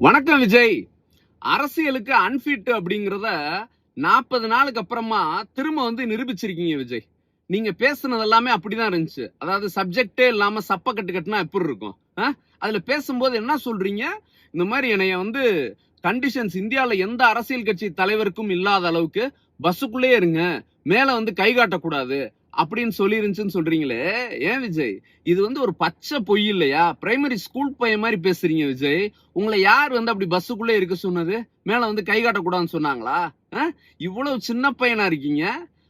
வணக்கம் விஜய். அரசியலுக்கு அன்ஃபிட் அப்படிங்கிறத 40 நாளுக்கு அப்புறமா திரும்ப நிரூபிச்சிருக்கீங்க விஜய். நீங்க பேசுனது எல்லாமே அப்படிதான் இருந்துச்சு. அதாவது சப்ஜெக்டே இல்லாம சப்ப கட்டு கட்டுனா எப்படி இருக்கும்? அதுல பேசும்போது என்ன சொல்றீங்க? இந்த மாதிரி என்னைய கண்டிஷன்ஸ் இந்தியால எந்த அரசியல் கட்சி தலைவருக்கும் இல்லாத அளவுக்கு பஸ்ஸுக்குள்ளே இருங்க, மேல கை காட்டக்கூடாது அப்படின்னு சொல்லி இருந்துச்சுன்னு சொல்றீங்களே. ஏன் விஜய், இது ஒரு பச்சை பொய் இல்லையா? பிரைமரி ஸ்கூல் பையன் மாதிரி பேசுறீங்க விஜய். உங்களை யார் அப்படி பஸ்ஸுக்குள்ளே இருக்க சொன்னது? மேல கை காட்டக்கூடாதுன்னு சொன்னாங்களா? இவ்வளவு சின்ன பையனா இருக்கீங்க.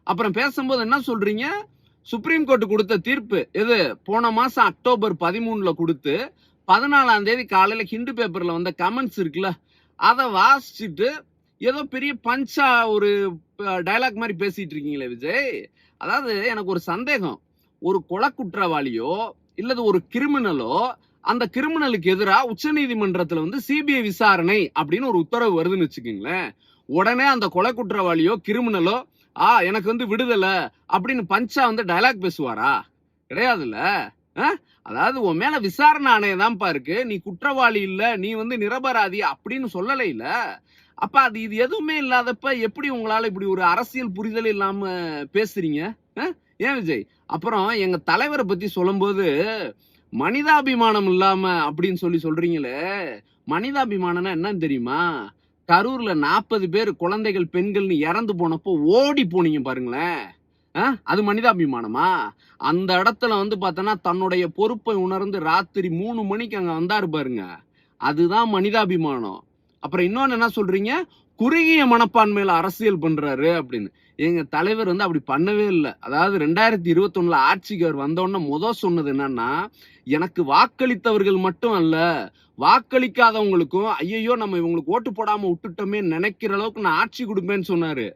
அப்புறம் பேசும்போது என்ன சொல்றீங்க? சுப்ரீம் கோர்ட் கொடுத்த தீர்ப்பு எது போன மாசம் அக்டோபர் 13ல கொடுத்து 14ஆம் தேதி காலையில ஹிந்து பேப்பர்ல வந்த கமெண்ட்ஸ் இருக்குல்ல, அதை வாசிச்சுட்டு ஏதோ பெரிய பஞ்சா ஒரு டயலாக் மாதிரி பேசிட்டு இருக்கீங்களே விஜய். அதாவது எனக்கு ஒரு சந்தேகம். ஒரு கொலை குற்றவாளியோ இல்லது ஒரு கிரிமினலோ, அந்த கிரிமினலுக்கு எதிராக உச்ச நீதிமன்றத்துல சிபிஐ விசாரணை அப்படின்னு ஒரு உத்தரவு வருதுன்னு வச்சுக்கீங்களேன். உடனே அந்த கொலை குற்றவாளியோ கிரிமினலோ எனக்கு விடுதலை அப்படின்னு பஞ்சா டயலாக் பேசுவாரா? கிடையாதுல்ல. அதாவது உன் மேல விசாரணை ஆணையதான்ப்பா இருக்கு, நீ குற்றவாளி இல்ல, நீ நிரபராதி அப்படின்னு சொல்லலை இல்ல. அப்ப அது இது எதுவுமே இல்லாதப்ப எப்படி உங்களால இப்படி ஒரு அரசியல் புரிதல் இல்லாம பேசுறீங்க? ஏன் விஜய்? அப்புறம் எங்க தலைவரை பத்தி சொல்லும்போது மனிதாபிமானம் இல்லாம அப்படின்னு சொல்றீங்களே. மனிதாபிமானம்னா என்னன்னு தெரியுமா? கரூர்ல 40 பேர் குழந்தைகள் பெண்கள்னு இறந்து போனப்போ ஓடி போனீங்க பாருங்களேன். அது மனிதாபிமானமா? அந்த இடத்துல பார்த்தனா தன்னுடைய பொறுப்பை உணர்ந்து ராத்திரி 3 மணிக்கு அங்க வந்தாரு பாருங்க, அதுதான் மனிதாபிமானம். அப்புறம் இன்னொன்னு என்ன சொல்றீங்க? குறுகிய மனப்பான்மையில அரசியல் பண்றாரு அப்படின்னு. எங்க தலைவர் அப்படி பண்ணவே இல்லை. அதாவது 2021ல ஆட்சிக்கு அவர் வந்தோடனே சொன்னது என்னன்னா, எனக்கு வாக்களித்தவர்கள் மட்டும் அல்ல, வாக்களிக்காதவங்களுக்கும் ஐயோ நம்ம இவங்களுக்கு ஓட்டு போடாம விட்டுட்டோமே நினைக்கிற அளவுக்கு நான் ஆட்சி கொடுப்பேன்னு சொன்னாரு.